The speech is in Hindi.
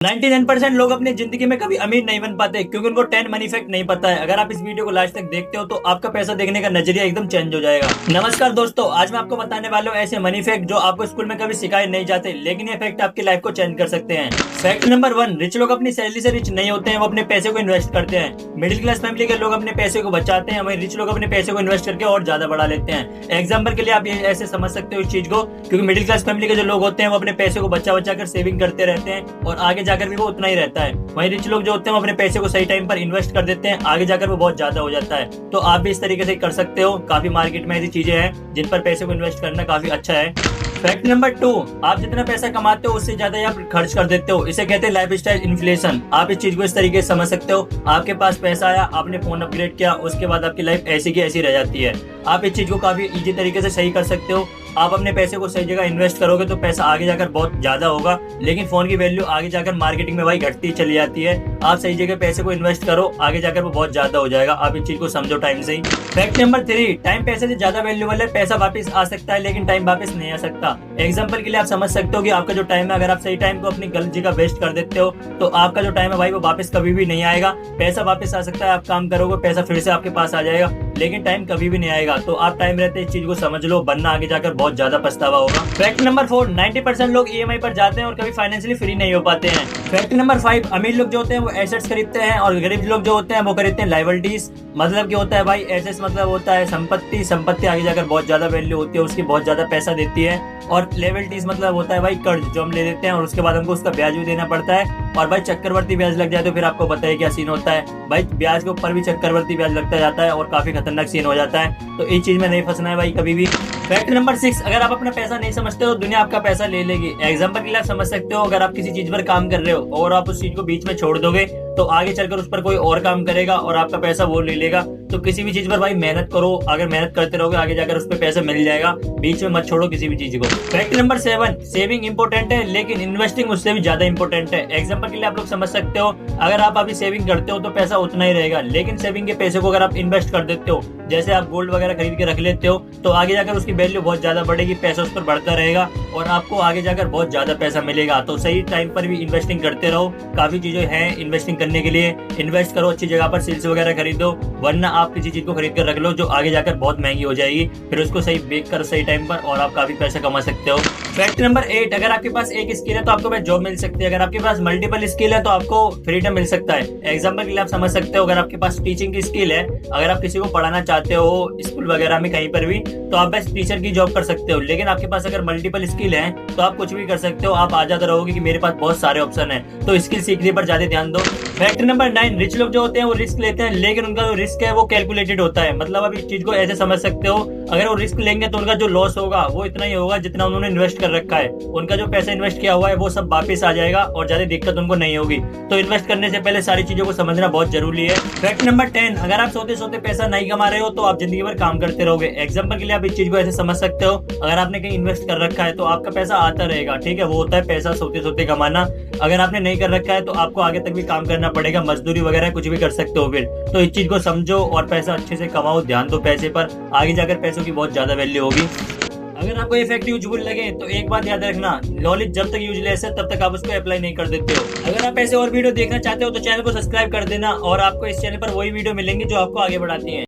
99% लोग अपनी जिंदगी में कभी अमीर नहीं बन पाते क्योंकि उनको 10 मनी फैक्ट नहीं पता है। अगर आप इस वीडियो को लास्ट तक देखते हो तो आपका पैसा देखने का नजरिया एकदम चेंज हो जाएगा। नमस्कार दोस्तों, आज मैं आपको बताने वाला हूँ ऐसे मनी फैक्ट जो आपको स्कूल में कभी सिखाए नहीं जाते, लेकिन ये फैक्ट आपकी लाइफ को चेंज कर सकते हैं। फैक्ट नंबर 1, रिच लोग अपनी सैलरी से रिच नहीं होते हैं, वो अपने पैसे को इन्वेस्ट करते हैं। मिडिल क्लास फैमिली के लोग अपने पैसे को बचाते हैं, वहीं रिच लोग अपने पैसे को इन्वेस्ट करके और ज्यादा बढ़ा लेते हैं। एग्जाम्पल के लिए आप ये ऐसे समझ सकते हो इस चीज को, क्योंकि मिडिल क्लास फैमिली के जो लोग होते हैं वो अपने पैसे को बचा बचा कर सेविंग करते रहते हैं और आगे जाकर भी वो उतना ही रहता है। वहीं रिच लोग जो होते हैं वो अपने पैसे को सही टाइम पर इन्वेस्ट कर देते हैं, आगे जाकर वो बहुत ज्यादा हो जाता है। तो आप भी इस तरीके से कर सकते हो। काफी मार्केट में ऐसी चीजें हैं जिन पर पैसे को इन्वेस्ट करना काफी अच्छा है। फैक्ट नंबर 2, आप जितना पैसा कमाते हो उससे ज्यादा ही आप खर्च कर देते हो। इसे कहते हैं लाइफ स्टाइल इन्फ्लेशन। आप इस चीज को इस तरीके से समझ सकते हो, आपके पास पैसा आया, आपने फोन अपग्रेड किया, उसके बाद आपकी लाइफ ऐसी की ऐसी रह जाती है। आप इस चीज को काफी इजी तरीके से सही कर सकते हो। आप अपने पैसे को सही जगह इन्वेस्ट करोगे तो पैसा आगे जाकर बहुत ज्यादा होगा, लेकिन फोन की वैल्यू आगे जाकर मार्केटिंग में भाई घटती चली जाती है। आप सही जगह पैसे को इन्वेस्ट करो, आगे जाकर वो बहुत ज्यादा हो जाएगा। आप इस चीज को समझो टाइम से ही। फैक्ट नंबर 3, टाइम पैसे से ज्यादा वैल्यूबल है। पैसा वापस आ सकता है लेकिन टाइम वापस नहीं आ सकता। एग्जाम्पल के लिए आप समझ सकते हो कि आपका जो टाइम है, अगर आप सही टाइम को अपनी गलत जगह वेस्ट कर देते हो तो आपका जो टाइम है भाई वो वापस कभी भी नहीं आएगा। पैसा वापस आ सकता है, आप काम करोगे पैसा फिर से आपके पास आ जाएगा, लेकिन टाइम कभी भी नहीं आएगा। तो आप टाइम रहते इस चीज को समझ लो, वरना आगे जाकर बहुत ज्यादा पछतावा होगा। फैक्ट नंबर 4, 90% लोग ईएमआई पर जाते हैं और कभी फाइनेंशियली फ्री नहीं हो पाते हैं। फैक्ट नंबर 5, अमीर लोग जो होते हैं वो एसेट्स खरीदते हैं और गरीब लोग जो होते हैं वो खरीदते हैं लायबिलिटीज। मतलब क्या होता है भाई, एसेट्स मतलब होता है संपत्ति। संपत्ति आगे जाकर बहुत ज्यादा वैल्यू होती है, उसकी बहुत ज्यादा पैसा देती है। और लायबिलिटीज मतलब होता है भाई कर्ज, जो हम ले लेते हैं और उसके बाद हमको उसका ब्याज भी देना पड़ता है। और भाई चक्रवर्ती ब्याज लग जाए तो फिर आपको पता है क्या सीन होता है। भाई ब्याज के ऊपर भी चक्रवर्ती ब्याज लगता जाता है और काफी खतरनाक सीन हो जाता है। तो इस चीज में नहीं फंसना है भाई कभी भी। फैक्ट नंबर 6, अगर आप अपना पैसा नहीं समझते हो तो दुनिया आपका पैसा ले लेगी। एग्जाम्पल के लिए आप समझ सकते हो, अगर आप किसी चीज पर काम कर रहे हो और आप उस चीज को बीच में छोड़ दोगे तो आगे चलकर उस पर कोई और काम करेगा और आपका पैसा वो ले लेगा। तो किसी भी चीज पर भाई मेहनत करो, अगर मेहनत करते रहोगे आगे जाकर उस पर पैसा मिल जाएगा। बीच में मत छोड़ो किसी भी चीज को। फैक्ट नंबर 7, सेविंग इंपॉर्टेंट है लेकिन इन्वेस्टिंग उससे भी ज्यादा इंपॉर्टेंट है। एग्जाम्पल के लिए आप लोग समझ सकते हो, अगर आप अभी सेविंग करते हो तो पैसा उतना ही रहेगा, लेकिन सेविंग के पैसे को अगर आप इन्वेस्ट कर देते हो, जैसे आप गोल्ड वगैरह खरीद के रख लेते हो, तो आगे जाकर उसकी वैल्यू बहुत ज्यादा बढ़ेगी, पैसा उस पर बढ़ता रहेगा और आपको आगे जाकर बहुत ज्यादा पैसा मिलेगा। तो सही टाइम पर भी इन्वेस्टिंग करते रहो। काफी चीजें हैं इन्वेस्टिंग करने के लिए। इन्वेस्ट करो अच्छी जगह पर, सेल्स वगैरह खरीदो, वरना आप किसी चीज को खरीद कर रख लो जो आगे जाकर बहुत महंगी हो जाएगी। फिर उसको सही बेच कर सही टाइम पर और आप काफी पैसा कमा सकते हो। फैक्ट नंबर 8, अगर आपके पास एक स्किल है तो आपको जॉब मिल सकती है। अगर आपके पास मल्टीपल स्किल है तो आपको फ्रीडम मिल सकता है। एग्जाम्पल के लिए आप समझ सकते हो, अगर आपके पास टीचिंग की स्किल है, अगर आप किसी को पढ़ाना चाहते हो स्कूल वगैरह में कहीं पर भी, तो आप बस टीचर की जॉब कर सकते हो। लेकिन आपके पास अगर मल्टीपल स्किल है तो आप कुछ भी कर सकते हो। आप आजाद रहोगे कि मेरे पास बहुत सारे ऑप्शन है, तो स्किल सीखने पर ज्यादा ध्यान दो। फैक्ट नंबर 9, रिच लोग जो होते हैं वो रिस्क लेते हैं, लेकिन उनका जो रिस्क है वो कैलकुलेटेड होता है। मतलब आप इस चीज को ऐसे समझ सकते हो, अगर वो रिस्क लेंगे तो उनका जो लॉस होगा वो इतना ही होगा जितना उन्होंने इन्वेस्ट कर रखा है। उनका जो पैसा इन्वेस्ट किया हुआ है वो सब वापस आ जाएगा और ज्यादा दिक्कत उनको नहीं होगी। तो इन्वेस्ट करने से पहले सारी चीजों को समझना बहुत जरूरी है। फैक्ट नंबर 10, अगर आप सोते सोते पैसा नहीं कमा रहे हो तो आप जिंदगी भर काम करते रहोगे। एग्जाम्पल के लिए आप इस चीज को ऐसे समझ सकते हो, अगर आपने कहीं इन्वेस्ट कर रखा है तो आपका पैसा आता रहेगा, ठीक है, वो होता है पैसा सोते सोते कमाना। अगर आपने नहीं कर रखा है तो आपको आगे तक भी काम करना पड़ेगा, मजदूरी वगैरह कुछ भी कर सकते हो फिर। तो इस चीज को समझो और पैसा अच्छे से कमाओ, ध्यान दो पैसे पर, आगे जाकर पैसों की बहुत ज्यादा वैल्यू होगी। अगर आपको ये फैक्ट यूजफुल लगे तो एक बात याद रखना, नॉलेज जब तक यूजलेस है तब तक आप उसको अप्लाई नहीं कर देते हो। अगर आप ऐसे और वीडियो देखना चाहते हो तो चैनल को सब्सक्राइब कर देना और आपको इस चैनल पर वही वीडियो मिलेंगे जो आपको आगे बढ़ाती हैं।